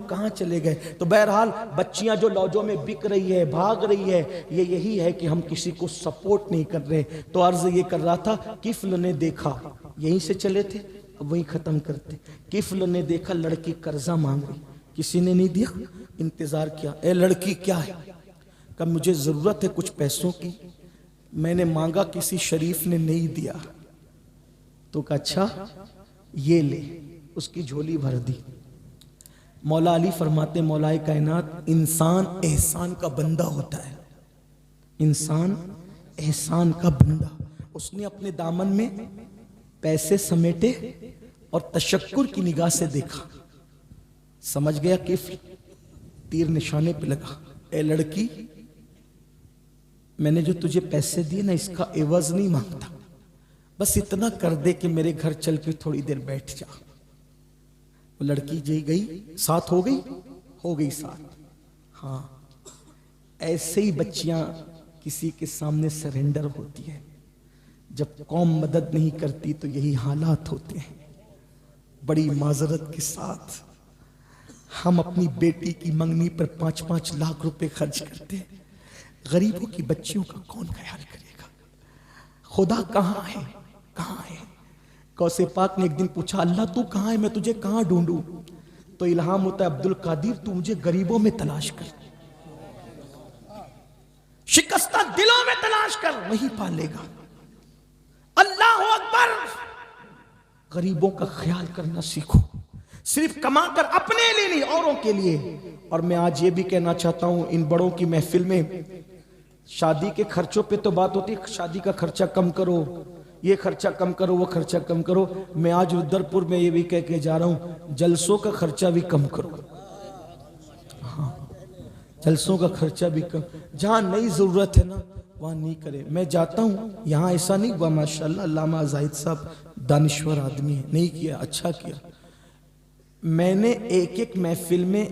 کہاں چلے گئے؟ تو بہرحال بچیاں جو لوجوں میں بک رہی ہے، بھاگ رہی ہے، یہ یہی ہے کہ ہم کسی کو سپورٹ نہیں کر رہے۔ تو عرض یہ کر رہا تھا، کفل نے دیکھا، یہیں سے چلے تھے اب وہیں ختم کرتے، کفل نے دیکھا لڑکی قرضہ مانگ رہی، کسی نے نہیں دیا، انتظار کیا، اے لڑکی کیا ہے؟ کہ مجھے ضرورت ہے کچھ پیسوں کی، میں نے مانگا کسی شریف نے نہیں دیا۔ تو کہا اچھا یہ لے، اس کی جھولی بھر دی۔ مولا علی فرماتے مولائے کائنات، انسان احسان کا بندہ ہوتا ہے، انسان احسان کا بندہ۔ اس نے اپنے دامن میں پیسے سمیٹے اور تشکر کی نگاہ سے دیکھا، سمجھ گیا کفل، تیر نشانے پہ لگا، اے لڑکی میں نے جو تجھے پیسے دیے نا اس کا عوض نہیں مانگتا، بس اتنا کر دے کہ میرے گھر چل کے تھوڑی دیر بیٹھ جا۔ وہ لڑکی جی گئی، ساتھ ہو گئی ساتھ۔ ہاں ایسے ہی بچیاں کسی کے سامنے سرنڈر ہوتی ہیں، جب قوم مدد نہیں کرتی تو یہی حالات ہوتے ہیں۔ بڑی معذرت کے ساتھ ہم اپنی بیٹی کی منگنی پر 5-5 لاکھ روپے خرچ کرتے ہیں، غریبوں کی بچیوں کا کون خیال کرے گا؟ خدا کہاں ہے؟ کہاں ہے؟ غوث پاک نے ایک دن پوچھا، اللہ تو کہاں ہے، میں تجھے کہاں ڈھونڈوں؟ تو الہام ہوتا ہے عبد القادر تو مجھے غریبوں میں تلاش کر، شکستہ دلوں میں تلاش کر، وہیں پا لے گا۔ اللہ اکبر، غریبوں کا خیال کرنا سیکھو، صرف کما کر اپنے لیے نہیں، اوروں کے لیے۔ اور میں آج یہ بھی کہنا چاہتا ہوں، ان بڑوں کی محفل میں شادی کے خرچوں پہ تو بات ہوتی ہے، شادی کا خرچہ کم کرو، یہ خرچہ کم کرو، وہ خرچہ کم کرو۔ میں آج رودرپور میں یہ بھی کہہ کے جا رہا ہوں، جلسوں کا خرچہ بھی کم کرو۔ ہاں جلسوں کا خرچہ بھی کم، جہاں نئی ضرورت ہے نا وہاں نہیں کرے۔ میں جاتا ہوں، یہاں ایسا نہیں ہوا، ماشاءاللہ علامہ زاہد صاحب دانشور آدمی ہے، نہیں کیا، اچھا کیا۔ میں نے ایک محفل میں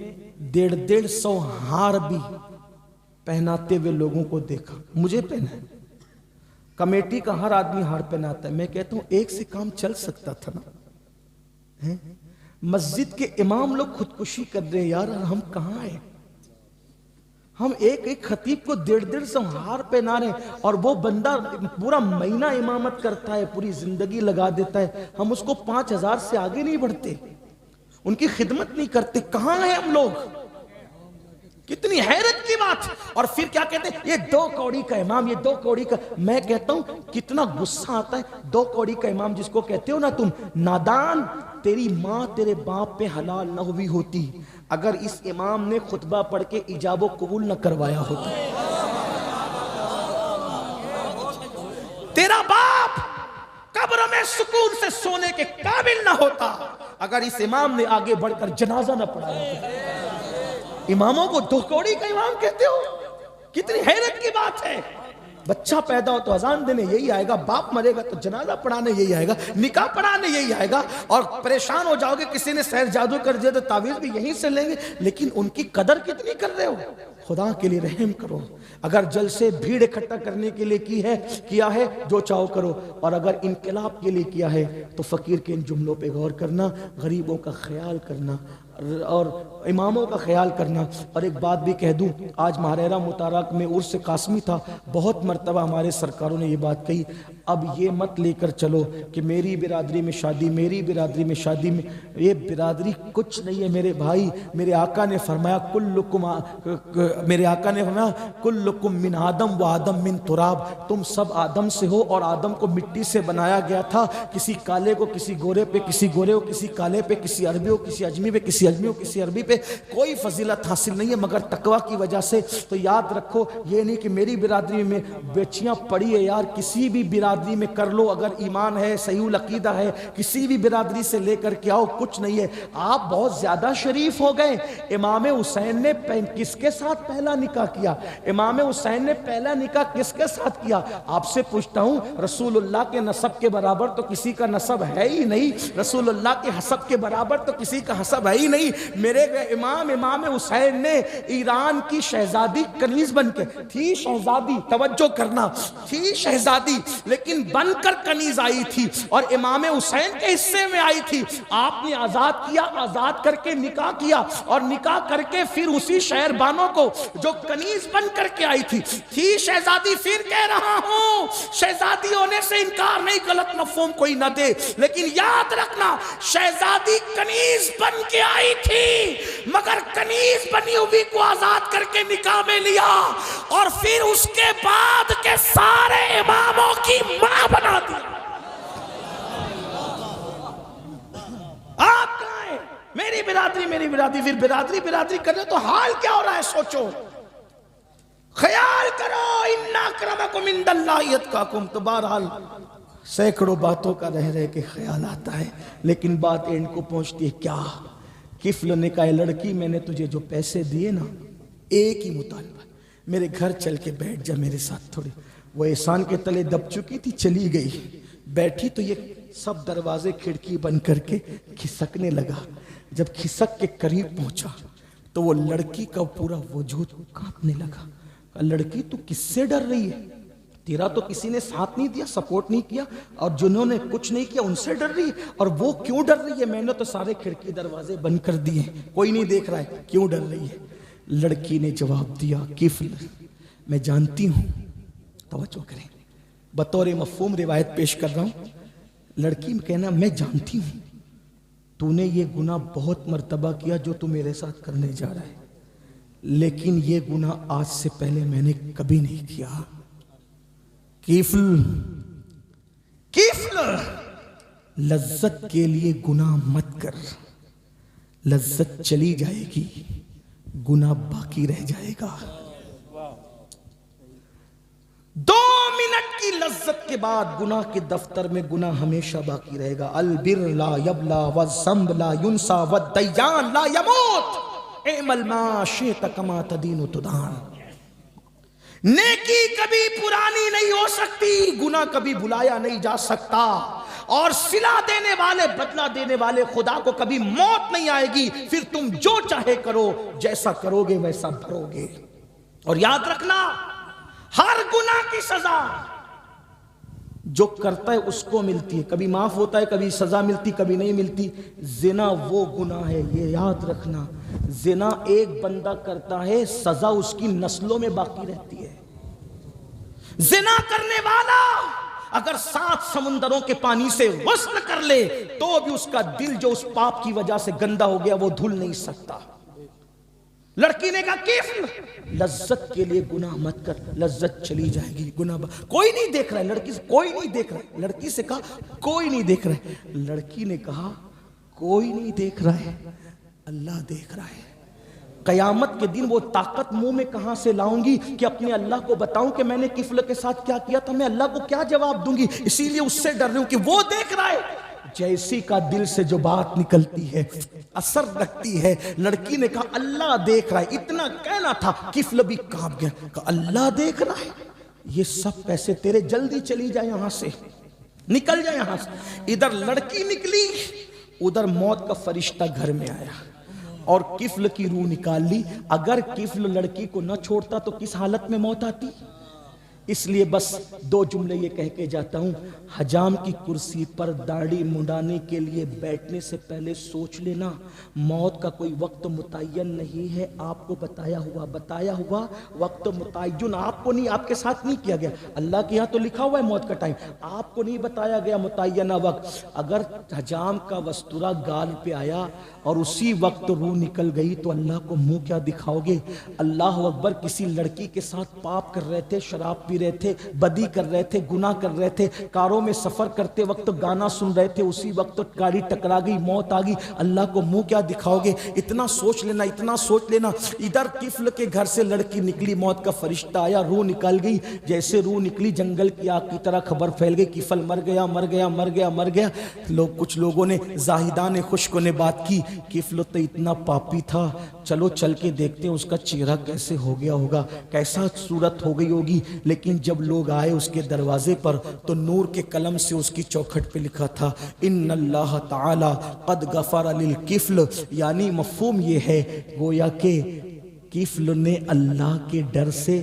150 ہار بھی پہناتے ہوئے لوگوں کو دیکھا، مجھے پہنا ہے، کمیٹی کا ہر آدمی ہار پہناتا ہے۔ میں کہتا ہوں ایک سے کام چل سکتا تھا نا۔ مسجد کے امام لوگ خودکشی کر رہے ہیں، یار ہم کہاں ہیں؟ ہم ایک خطیب کو 150 ہار پہنا رہے ہیں، اور وہ بندہ پورا مہینہ امامت کرتا ہے، پوری زندگی لگا دیتا ہے، ہم اس کو 5000 سے آگے نہیں بڑھتے، ان کی خدمت نہیں کرتے۔ کہاں ہیں ہم لوگ؟ کتنی حیرت کی بات۔ اور پھر کیا کہتے ہیں، یہ 2 کوڑی کا امام، یہ 2 کوڑی کا۔ میں کہتا ہوں کتنا غصہ آتا ہے، 2 کوڑی کا امام جس کو کہتے ہو نا تم، نادان، تیری ماں تیرے باپ پہ حلال نہ ہوئی ہوتی اگر اس امام نے خطبہ پڑھ کے ایجاب و قبول نہ کروایا ہوتا۔ تیرا باپ قبر میں سکون سے سونے کے قابل نہ ہوتا اگر اس امام نے آگے بڑھ کر جنازہ نہ پڑھایا ہوتا۔ اماموں کو 2 کوڑی کا امام کہتے ہو، کتنی حیرت کی بات ہے۔ بچہ پیدا ہو تو اذان دینے یہی آئے گا، باپ مرے گا تو جنازہ پڑھانے یہی آئے گا، نکاح پڑھانے یہی آئے گا، اور پریشان ہو جاؤ گے کسی نے سحر جادو کر دیا تو تعویذ بھی یہیں سے لیں گے۔ لیکن ان کی قدر کتنی کر رہے ہو؟ خدا کے لیے رحم کرو۔ اگر جلسے بھیڑ اکٹھا کرنے کے لیے کیا ہے جو چاہو کرو، اور اگر انقلاب کے لیے کیا ہے تو فقیر کے ان جملوں پہ غور کرنا، غریبوں کا خیال کرنا اور اماموں کا خیال کرنا۔ اور ایک بات بھی کہہ دوں، آج ماہرہ مطارق میں عرس قاسمی تھا، بہت مرتبہ ہمارے سرکاروں نے یہ بات کہی، اب یہ مت لے کر چلو کہ میری برادری میں شادی، میری برادری میں شادی، میں یہ برادری کچھ نہیں ہے میرے بھائی۔ میرے آقا نے فرمایا کلکم من آدم و آدم من تراب، تم سب آدم سے ہو اور آدم کو مٹی سے بنایا گیا تھا۔ کسی کالے کو کسی گورے پہ، کسی گورے کو کسی کالے پہ، کسی عربی کو کسی اجمی پہ، کسی اجمی کو کسی عربی پہ کوئی فضیلت حاصل نہیں ہے مگر تقوی کی وجہ سے۔ تو یاد رکھو، یہ نہیں کہ میری برادری میں بیچیاں پڑی ہے، یار کسی بھی برادری میں کر لو، اگر ایمان ہے، صحیح العقیدہ ہے، کسی بھی برادری سے لے کر کے آؤ، کچھ نہیں ہے۔ آپ بہت زیادہ شریف ہو گئے۔ امام حسین نے کس کے ساتھ پہلا نکاح کیا؟ امام حسین نے پہلا نکاح کس کے ساتھ کیا؟ آپ سے پوچھتا ہوں، رسول اللہ کے نسب کے برابر تو کسی کا نسب ہے ہی نہیں، رسول اللہ کے حسب کے برابر تو کسی کا حسب ہے ہی نہیں، میرے امام حسین نے ایران کی شہزادی کنیز بن کے تھی، شہزادی توجہ کرنا، تھی شہزادی لیکن بن کر کنیز آئی تھی اور امام حسین کے حصے میں آئی تھی. آپ نے آزاد کیا، آزاد کر کے نکاح کیا اور نکاح کر کے پھر اسی شہر بانوں کو جو کنیز بن کر کے آئی تھی شہزادی. پھر کہہ رہا ہوں شہزادی ہونے سے انکار نہیں، غلط مفہوم کوئی نہ دے، لیکن یاد رکھنا شہزادی کنیز بن کے آئی تھی مگر کنیز بنی ہوئی کو آزاد کر کے نکاح میں لیا اور پھر اس کے بعد کے سارے اماموں کی ماں بنا دی. آپ کہاں ہیں؟ میری برادری پھر برادری کرنے تو حال کیا ہو رہا ہے سوچو، خیال کرو. ان اکرمکم عند اللہ اتقاکم. تو بہرحال سینکڑوں باتوں کا رہ کے خیال آتا ہے لیکن بات اینڈ کو پہنچتی ہے کیا؟ کفل نے کہا لڑکی میں نے تجھے جو پیسے دیے نا، ایک ہی مطالبہ، میرے گھر چل کے بیٹھ جا میرے ساتھ تھوڑی. وہ احسان کے تلے دب چکی تھی، چلی گئی، بیٹھی تو یہ سب دروازے کھڑکی بند کر کے کھسکنے لگا. جب کھسک کے قریب پہنچا تو وہ لڑکی کا پورا وجود کانپنے لگا. لڑکی تو کس سے ڈر رہی ہے؟ تیرا تو کسی نے ساتھ نہیں دیا، سپورٹ نہیں کیا، اور جنہوں نے کچھ نہیں کیا ان سے ڈر رہی ہے. اور وہ کیوں ڈر رہی ہے؟ میں نے تو سارے کھڑکی دروازے بند کر دیے، کوئی نہیں دیکھ رہا ہے، کیوں ڈر رہی ہے؟ لڑکی نے جواب دیا کفل میں جانتی ہوں. توجہ کریں، بطور مفہوم روایت پیش کر رہا ہوں. لڑکی میں کہنا میں جانتی ہوں تو نے یہ گناہ بہت مرتبہ کیا جو تو میرے ساتھ کرنے جا رہا ہے، لیکن یہ گناہ آج سے پہلے میں نے کبھی نہیں کیا. کفل لذت کے لیے گناہ مت کر، لذت چلی جائے گی، گناہ باقی رہ جائے گا. 2 منٹ کی لذت کے بعد گناہ کے دفتر میں گناہ ہمیشہ باقی رہے گا. البر لا یبلا والذنب لا ینسا والدیان لا یموت اعمل ما شئت کما تدین تدان. نیکی کبھی پرانی نہیں ہو سکتی، گناہ کبھی بھلایا نہیں جا سکتا، اور صلہ دینے والے بدلہ دینے والے خدا کو کبھی موت نہیں آئے گی. پھر تم جو چاہے کرو، جیسا کرو گے ویسا بھرو گے. اور یاد رکھنا ہر گناہ کی سزا جو کرتا ہے اس کو ملتی ہے، کبھی معاف ہوتا ہے، کبھی سزا ملتی، کبھی نہیں ملتی. زنا وہ گناہ ہے، یہ یاد رکھنا. زنا ایک بندہ کرتا ہے، سزا اس کی نسلوں میں باقی رہتی ہے. زنا کرنے والا اگر 7 سمندروں کے پانی سے غسل کر لے تو بھی اس کا دل جو اس پاپ کی وجہ سے گندا ہو گیا وہ دھل نہیں سکتا. لڑکی نے کہا کفل لذت کے لیے گناہ مت کر، لذت چلی جائے گی، گناہ کوئی نہیں دیکھ رہا ہے. لڑکی سے کوئی نہیں دیکھ رہا ہے. لڑکی سے کہا کوئی نہیں دیکھ رہا ہے. لڑکی نے کہا کوئی نہیں دیکھ رہا ہے، اللہ دیکھ رہا ہے. قیامت کے دن وہ طاقت منہ میں کہاں سے لاؤں گی کہ اپنے اللہ کو بتاؤں کہ میں نے کفل کے ساتھ کیا کیا تھا؟ میں اللہ کو کیا جواب دوں گی؟ اسی لیے اس سے ڈر رہی ہوں کہ وہ دیکھ رہا ہے. جیسی کا دل سے جو بات نکلتی ہے اثر رکھتی ہے. لڑکی نے کہا اللہ دیکھ رہا ہے. اتنا کہنا تھا کفل بھی کانپ گیا، کہا اللہ دیکھ رہا ہے. یہ سب پیسے تیرے، جلدی چلی جائے یہاں سے، نکل جائے یہاں سے. ادھر لڑکی نکلی، ادھر موت کا فرشتہ گھر میں آیا اور کفل کی روح نکال لی. اگر کفل لڑکی کو نہ چھوڑتا تو کس حالت میں موت آتی؟ اس لیے بس 2 جملے یہ کہہ کے جاتا ہوں. حجام کی کرسی پر داڑھی منڈانے کے لیے بیٹھنے سے پہلے سوچ لینا موت کا کوئی وقت متعین نہیں ہے. آپ کو بتایا ہوا وقت متعین آپ کو نہیں، آپ کے ساتھ نہیں کیا گیا. اللہ کے یہاں تو لکھا ہوا ہے موت کا ٹائم، آپ کو نہیں بتایا گیا متعینہ وقت. اگر حجام کا وستورہ گال پہ آیا اور اسی وقت روح نکل گئی تو اللہ کو منہ کیا دکھاؤ گے؟ اللہ اکبر. کسی لڑکی کے ساتھ پاپ کر رہے تھے، شراب پی رہے تھے، بدی کر رہے تھے، گناہ کر رہے تھے، کاروں میں سفر کرتے وقت گانا سن رہے تھے، اسی وقت گاڑی ٹکرا گئی، موت آ گئی. اللہ کو منہ کیا دکھاؤ گے؟ اتنا سوچ لینا، اتنا سوچ لینا. ادھر کفل کے گھر سے لڑکی نکلی، موت کا فرشتہ آیا، روح نکل گئی. جیسے روح نکلی جنگل کی آگ کی طرح خبر پھیل گئی، کفل مر گیا مر گیا مر گیا مر گیا. کچھ لوگوں نے، زاہدان خشک نے بات کی کفل تو اتنا پاپی تھا چلو چل کے دیکھتے ہیں اس کا چہرہ کیسے ہو گیا ہوگا، کیسا صورت ہو گئی ہوگی۔ لیکن جب لوگ آئے اس کے دروازے پر تو نور کے قلم سے اس کی چوکھٹ پہ لکھا تھا ان اللہ تعالی قد غفر للکفل، یعنی مفہوم یہ ہے گویا کہ کفل نے اللہ کے ڈر سے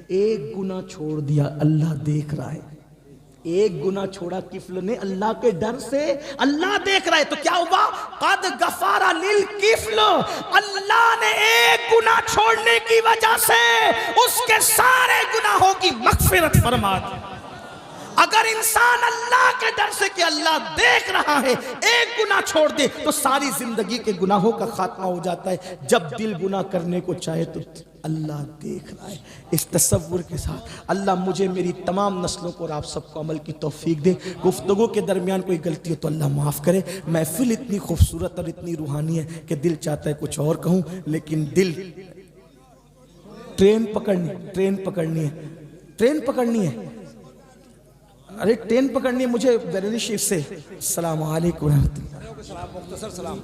ایک گناہ چھوڑ دیا، اللہ دیکھ رہا ہے، ایک گناہ چھوڑا کفل نے اللہ کے ڈر سے، اللہ دیکھ رہا ہے۔ تو کیا ہوا؟ قد غفر للکفل، اللہ نے ایک گناہ چھوڑنے کی وجہ سے اس کے سارے گناہوں کی مغفرت فرما دی۔ اگر انسان اللہ کے ڈر سے کہ اللہ دیکھ رہا ہے ایک گناہ چھوڑ دے تو ساری زندگی کے گناہوں کا خاتمہ ہو جاتا ہے۔ جب دل گناہ کرنے کو چاہے تو اللہ دیکھ رہا ہے۔ اس تصور کے ساتھ اللہ مجھے میری تمام نسلوں کو اور آپ سب کو عمل کی توفیق دے۔ گفتگو کے درمیان کوئی غلطی ہو تو اللہ معاف کرے۔ محفل اتنی خوبصورت اور اتنی روحانی ہے کہ دل چاہتا ہے کچھ اور کہوں، لیکن دل ٹرین پکڑنی ہے ارے ٹرین پکڑنی ہے مجھے بیرونی شریف سے۔ السلام علیکم ورحمۃ اللہ۔ مختصر سلام۔